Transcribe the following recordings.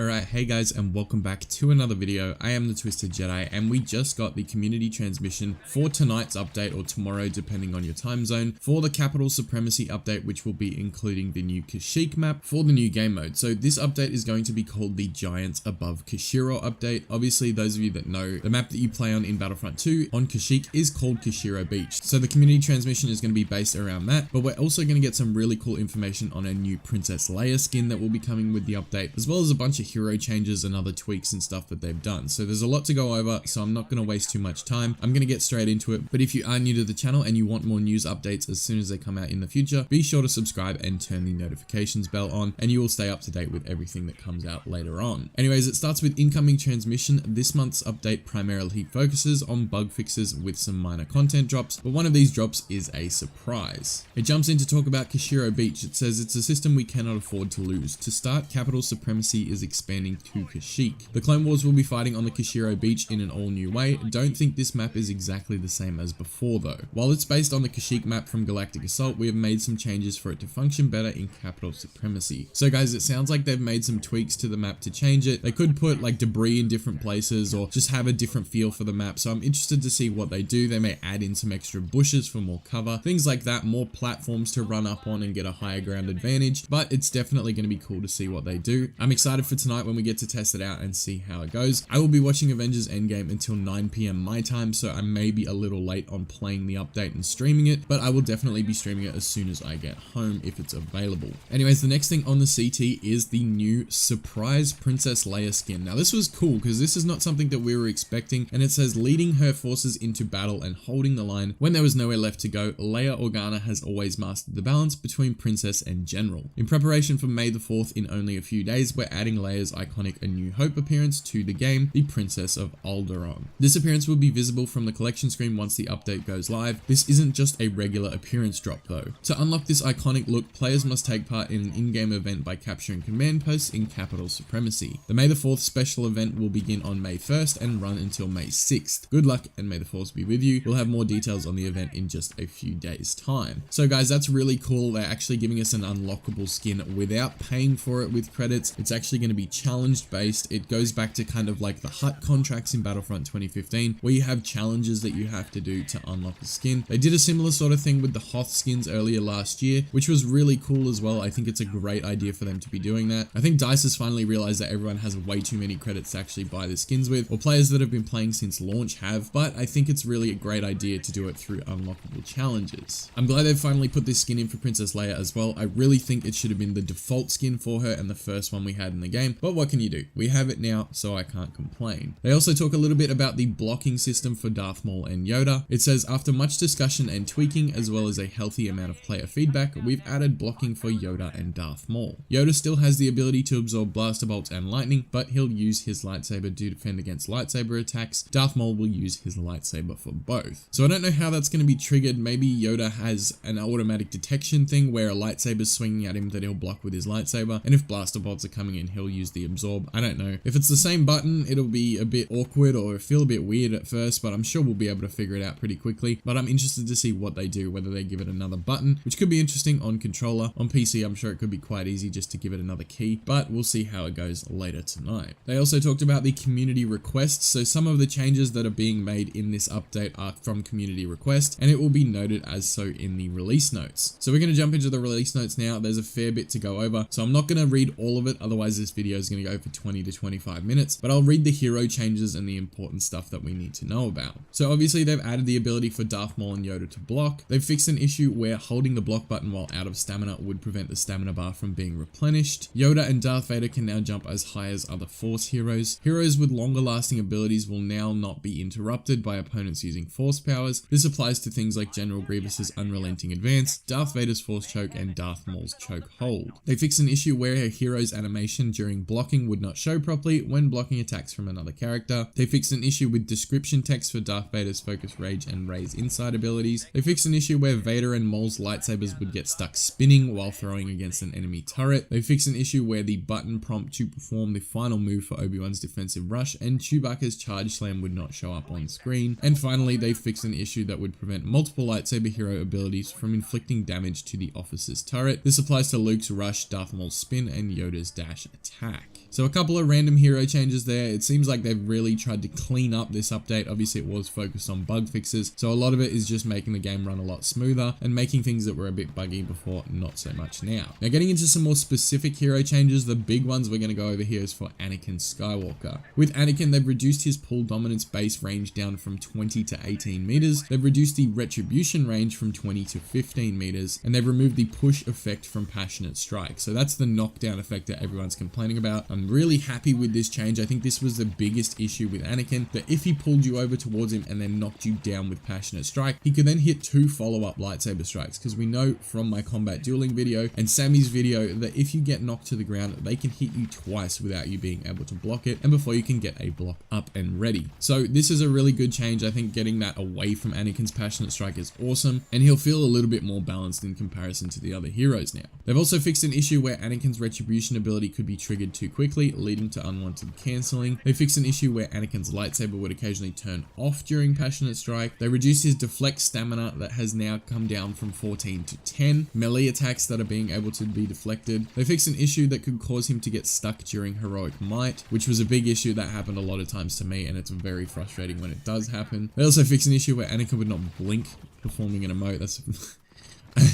Alright, hey guys, and welcome back to another video. I am the Twisted Jedi, and we just got the community transmission for tonight's update, or tomorrow depending on your time zone, for the Capital Supremacy update, which will be including the new Kashyyyk map for the new game mode. So this update is going to be called the Giants Above Kashiro update. Obviously, those of you that know, the map that you play on in Battlefront 2 on Kashyyyk is called Kashiro Beach. So the community transmission is going to be based around that, but we're also going to get some really cool information on a new Princess Leia skin that will be coming with the update, as well as a bunch of hero changes and other tweaks and stuff that they've done. So there's a lot to go over, so I'm not going to waste too much time. I'm going to get straight into it. But if you are new to the channel and you want more news updates as soon as they come out in the future, be sure to subscribe and turn the notifications bell on, and you will stay up to date with everything that comes out later on. Anyways, it starts with incoming transmission. This month's update primarily focuses on bug fixes with some minor content drops, but one of these drops is a surprise. It jumps in to talk about Kashiro Beach. It says it's a system we cannot afford to lose. To start, Capital Supremacy is expanding to Kashyyyk. The Clone Wars will be fighting on the Kashiro Beach in an all-new way. Don't think this map is exactly the same as before though. While it's based on the Kashyyyk map from Galactic Assault, we have made some changes for it to function better in Capital Supremacy. So guys, it sounds like they've made some tweaks to the map to change it. They could put like debris in different places or just have a different feel for the map. So I'm interested to see what they do. They may add in some extra bushes for more cover, things like that, more platforms to run up on and get a higher ground advantage, but it's definitely going to be cool to see what they do. I'm excited for tonight when we get to test it out and see how it goes. I will be watching Avengers Endgame until 9 PM my time, so I may be a little late on playing the update and streaming it, but I will definitely be streaming it as soon as I get home if it's available. Anyways, the next thing on the CT is the new surprise Princess Leia skin. Now this was cool because this is not something that we were expecting, and it says leading her forces into battle and holding the line when there was nowhere left to go. Leia Organa has always mastered the balance between princess and general. In preparation for May the 4th in only a few days, we're adding Leia's iconic A New Hope appearance to the game, the Princess of Alderaan. This appearance will be visible from the collection screen once the update goes live. This isn't just a regular appearance drop though. To unlock this iconic look, players must take part in an in-game event by capturing command posts in Capital Supremacy. The May the 4th special event will begin on May 1st and run until May 6th. Good luck and may the Force be with you. We'll have more details on the event in just a few days time. So guys, that's really cool. They're actually giving us an unlockable skin without paying for it with credits. It's actually going to be challenge based. It goes back to kind of like the hut contracts in Battlefront 2015, where you have challenges that you have to do to unlock a skin. They did a similar sort of thing with the Hoth skins earlier last year, which was really cool as well. I think it's a great idea for them to be doing that. I think DICE has finally realized that everyone has way too many credits to actually buy the skins with, or players that have been playing since launch have, but I think it's really a great idea to do it through unlockable challenges. I'm glad they've finally put this skin in for Princess Leia as well. I really think it should have been the default skin for her and the first one we had in the game, but what can you do? We have it now, so I can't complain. They also talk a little bit about the blocking system for Darth Maul and Yoda. It says, after much discussion and tweaking, as well as a healthy amount of player feedback, we've added blocking for Yoda and Darth Maul. Yoda still has the ability to absorb blaster bolts and lightning, but he'll use his lightsaber to defend against lightsaber attacks. Darth Maul will use his lightsaber for both. So I don't know how that's going to be triggered. Maybe Yoda has an automatic detection thing where a lightsaber's swinging at him that he'll block with his lightsaber, and if blaster bolts are coming in, he'll use the absorb. I don't know. If it's the same button, it'll be a bit awkward or feel a bit weird at first, but I'm sure we'll be able to figure it out pretty quickly. But I'm interested to see what they do, whether they give it another button, which could be interesting on controller. On PC, I'm sure it could be quite easy just to give it another key, but we'll see how it goes later tonight. They also talked about the community requests. So some of the changes that are being made in this update are from community request, and it will be noted as so in the release notes. So we're going to jump into the release notes now. There's a fair bit to go over, so I'm not going to read all of it, otherwise this video is going to go for 20 to 25 minutes, but I'll read the hero changes and the important stuff that we need to know about. So obviously they've added the ability for Darth Maul and Yoda to block. They've fixed an issue where holding the block button while out of stamina would prevent the stamina bar from being replenished. Yoda and Darth Vader can now jump as high as other Force heroes. Heroes with longer lasting abilities will now not be interrupted by opponents using Force powers. This applies to things like General Grievous's Unrelenting Advance, Darth Vader's Force Choke, and Darth Maul's Choke Hold. They fixed an issue where a hero's animation during blocking would not show properly when blocking attacks from another character. They fixed an issue with description text for Darth Vader's Focus Rage and Ray's Insight abilities. They fixed an issue where Vader and Maul's lightsabers would get stuck spinning while throwing against an enemy turret. They fixed an issue where the button prompt to perform the final move for Obi-Wan's defensive rush and Chewbacca's charge slam would not show up on screen. And finally, they fixed an issue that would prevent multiple lightsaber hero abilities from inflicting damage to the officer's turret. This applies to Luke's rush, Darth Maul's spin, and Yoda's dash attack. So a couple of random hero changes there. It seems like they've really tried to clean up this update. Obviously it was focused on bug fixes, so a lot of it is just making the game run a lot smoother and making things that were a bit buggy before not so much now. Now getting into some more specific hero changes, the big ones we're going to go over here is for Anakin Skywalker. With Anakin, they've reduced his pull dominance base range down from 20 to 18 meters. They've reduced the retribution range from 20 to 15 meters, and they've removed the push effect from Passionate Strike. So that's the knockdown effect that everyone's complaining about. I'm really happy with this change. I think this was the biggest issue with Anakin, that if he pulled you over towards him and then knocked you down with Passionate Strike, he could then hit 2 follow-up lightsaber strikes, because we know from my combat dueling video and Sammy's video that if you get knocked to the ground, they can hit you twice without you being able to block it, and before you can get a block up and ready. So this is a really good change. I think getting that away from Anakin's Passionate Strike is awesome, and he'll feel a little bit more balanced in comparison to the other heroes now. They've also fixed an issue where Anakin's retribution ability could be triggered too quickly, leading to unwanted cancelling. They fixed an issue where Anakin's lightsaber would occasionally turn off during Passionate Strike. They reduced his deflect stamina that has now come down from 14 to 10. Melee attacks that are being able to be deflected. They fixed an issue that could cause him to get stuck during Heroic Might, which was a big issue that happened a lot of times to me, and it's very frustrating when it does happen. They also fixed an issue where Anakin would not blink performing an emote. That's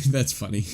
that's funny.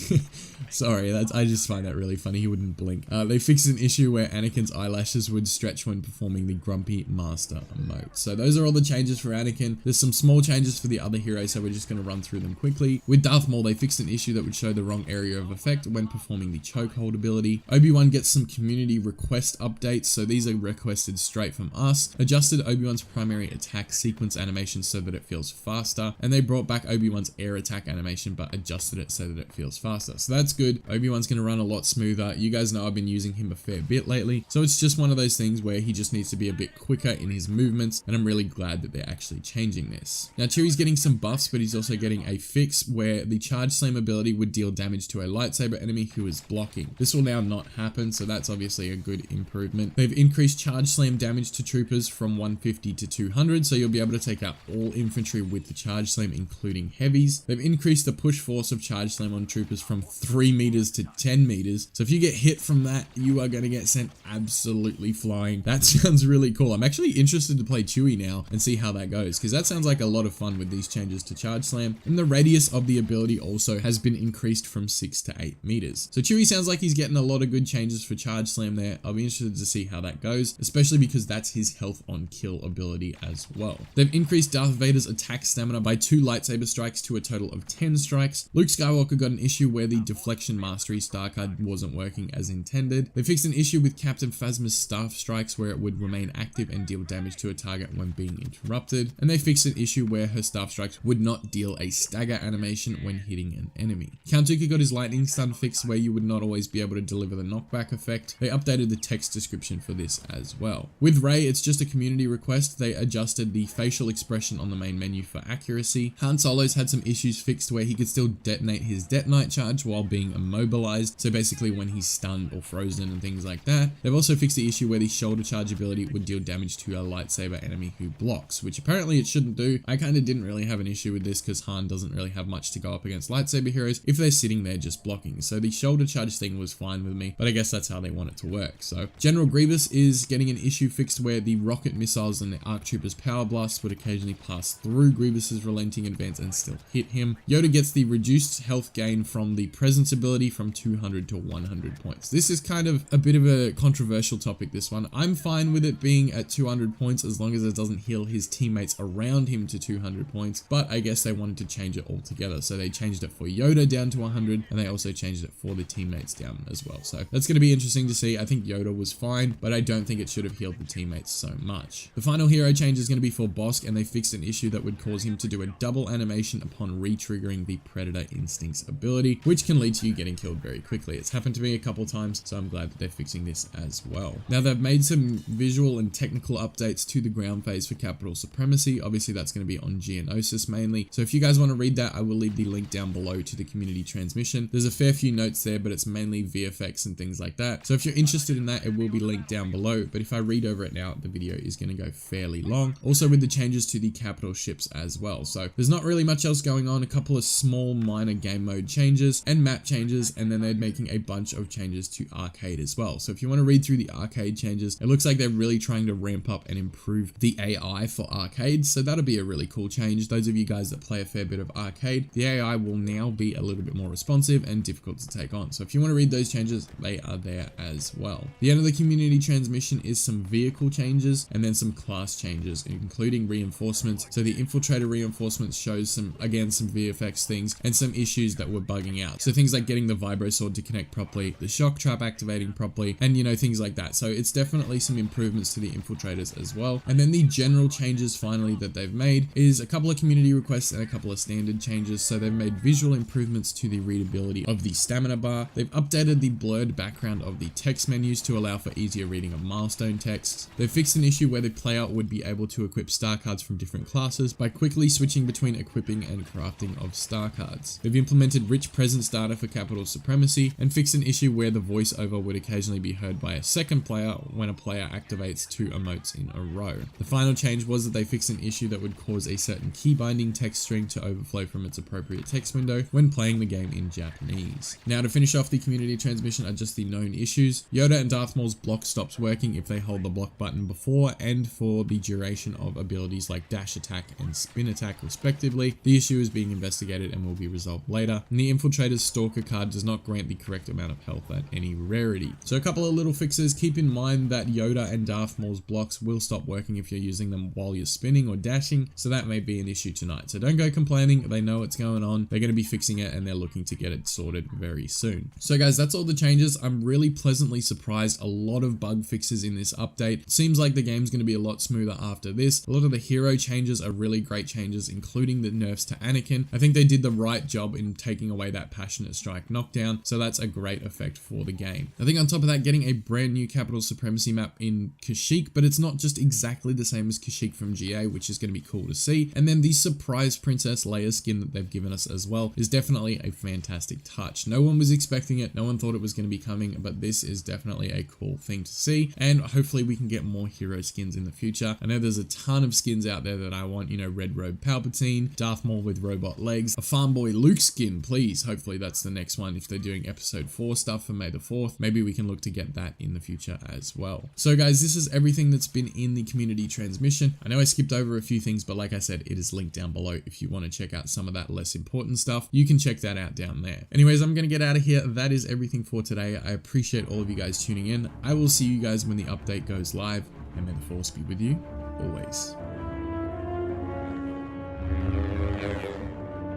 Sorry, I just find that really funny. He wouldn't blink. They fixed an issue where Anakin's eyelashes would stretch when performing the Grumpy Master emote. So those are all the changes for Anakin. There's some small changes for the other heroes, so we're just going to run through them quickly. With Darth Maul, they fixed an issue that would show the wrong area of effect when performing the chokehold ability. Obi-Wan gets some community request updates, so these are requested straight from us. Adjusted Obi-Wan's primary attack sequence animation so that it feels faster, and they brought back Obi-Wan's air attack animation but adjusted it so that it feels faster. So that's good. Obi-Wan's going to run a lot smoother. You guys know I've been using him a fair bit lately, so it's just one of those things where he just needs to be a bit quicker in his movements, and I'm really glad that they're actually changing this. Now Chewie's getting some buffs, but he's also getting a fix where the Charge Slam ability would deal damage to a lightsaber enemy who is blocking. This will now not happen, so that's obviously a good improvement. They've increased Charge Slam damage to troopers from 150 to 200, so you'll be able to take out all infantry with the Charge Slam, including heavies. They've increased the push force of Charge Slam on troopers from 3 meters to 10 meters. So if you get hit from that, you are going to get sent absolutely flying. That sounds really cool. I'm actually interested to play Chewie now and see how that goes, because that sounds like a lot of fun with these changes to Charge Slam. And the radius of the ability also has been increased from 6 to 8 meters. So Chewie sounds like he's getting a lot of good changes for Charge Slam there. I'll be interested to see how that goes, especially because that's his health on kill ability as well. They've increased Darth Vader's attack stamina by 2 lightsaber strikes to a total of 10 strikes. Luke Skywalker got an issue where the Deflection Mastery star card wasn't working as intended. They fixed an issue with Captain Phasma's staff strikes where it would remain active and deal damage to a target when being interrupted. And they fixed an issue where her staff strikes would not deal a stagger animation when hitting an enemy. Count Dooku got his lightning stun fixed where you would not always be able to deliver the knockback effect. They updated the text description for this as well. With Rey, it's just a community request. They adjusted the facial expression on the main menu for accuracy. Han Solo's had some issues fixed where he could still detonate his detonite charge while being immobilized, so basically when he's stunned or frozen and things like that. They've also fixed the issue where the shoulder charge ability would deal damage to a lightsaber enemy who blocks, which apparently it shouldn't do. I kind of didn't really have an issue with this because Han doesn't really have much to go up against lightsaber heroes if they're sitting there just blocking, so the shoulder charge thing was fine with me, but I guess that's how they want it to work. So General Grievous is getting an issue fixed where the rocket missiles and the ARC Troopers power blasts would occasionally pass through Grievous's relenting advance and still hit him. Yoda gets the reduced health gain from the presence ability from 200 to 100 points. This is kind of a bit of a controversial topic, this one. I'm fine with it being at 200 points as long as it doesn't heal his teammates around him to 200 points, but I guess they wanted to change it altogether. So they changed it for Yoda down to 100, and they also changed it for the teammates down as well. So that's going to be interesting to see. I think Yoda was fine, but I don't think it should have healed the teammates so much. The final hero change is going to be for Bossk, and they fixed an issue that would cause him to do a double animation upon re-triggering the Predator Instincts ability, which can lead to you getting killed very quickly. It's happened to me a couple times, so I'm glad that they're fixing this as well. Now they've made some visual and technical updates to the ground phase for Capital Supremacy. Obviously that's going to be on Geonosis mainly, so if you guys want to read that, I will leave the link down below to the community transmission. There's a fair few notes there, but it's mainly VFX and things like that, so if you're interested in that, it will be linked down below, but if I read over it now, the video is going to go fairly long. Also with the changes to the capital ships as well, so there's not really much else going on. A couple of small minor minor game mode changes and map changes, and then they're making a bunch of changes to arcade as well. So if you want to read through the arcade changes, it looks like they're really trying to ramp up and improve the AI for arcades, so that'll be a really cool change. Those of you guys that play a fair bit of arcade, the AI will now be a little bit more responsive and difficult to take on. So if you want to read those changes, they are there as well. The end of the community transmission is some vehicle changes and then some class changes, including reinforcements. So the infiltrator reinforcements shows some VFX things and some issues that were bugging out. So things like getting the vibro sword to connect properly, the shock trap activating properly, and things like that. So it's definitely some improvements to the infiltrators as well. And then the general changes finally that they've made is a couple of community requests and a couple of standard changes. So they've made visual improvements to the readability of the stamina bar. They've updated the blurred background of the text menus to allow for easier reading of milestone texts. They've fixed an issue where the player would be able to equip star cards from different classes by quickly switching between equipping and crafting of star cards. They've implemented rich presence data for capital supremacy and fixed an issue where the voiceover would occasionally be heard by a second player when a player activates 2 emotes in a row. The final change was that they fixed an issue that would cause a certain key binding text string to overflow from its appropriate text window when playing the game in Japanese. Now to finish off the community transmission are just the known issues. Yoda and Darth Maul's block stops working if they hold the block button before and for the duration of abilities like dash attack and spin attack respectively. The issue is being investigated and will be resolved later. And the Infiltrator's Stalker card does not grant the correct amount of health at any rarity. So a couple of little fixes. Keep in mind that Yoda and Darth Maul's blocks will stop working if you're using them while you're spinning or dashing, so that may be an issue tonight. So don't go complaining, they know what's going on, they're going to be fixing it and they're looking to get it sorted very soon. So guys, that's all the changes. I'm really pleasantly surprised. A lot of bug fixes in this update. It seems like the game's going to be a lot smoother after this. A lot of the hero changes are really great changes, including the nerfs to Anakin. I think they did the right job in taking away that passionate strike knockdown, so that's a great effect for the game. I think on top of that, getting a brand new capital supremacy map in Kashyyyk, but it's not just exactly the same as Kashyyyk from GA, which is going to be cool to see. And then the surprise Princess Leia skin that they've given us as well is definitely a fantastic touch. No one was expecting it, no one thought it was going to be coming, but this is definitely a cool thing to see, and hopefully we can get more hero skins in the future. I know there's a ton of skins out there that I want, Red Robe Palpatine, Darth Maul with robot legs, a Farm Boy Luke skin, please. Hopefully that's the next one. If they're doing episode 4 stuff for May the 4th, maybe we can look to get that in the future as well. So guys, this is everything that's been in the community transmission. I know I skipped over a few things, but like I said, it is linked down below. If you want to check out some of that less important stuff, you can check that out down there. Anyways, I'm going to get out of here. That is everything for today. I appreciate all of you guys tuning in. I will see you guys when the update goes live, and may the Force be with you always.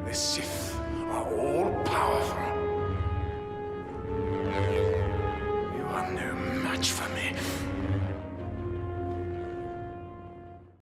The Sith are all powerful. You are no match for me.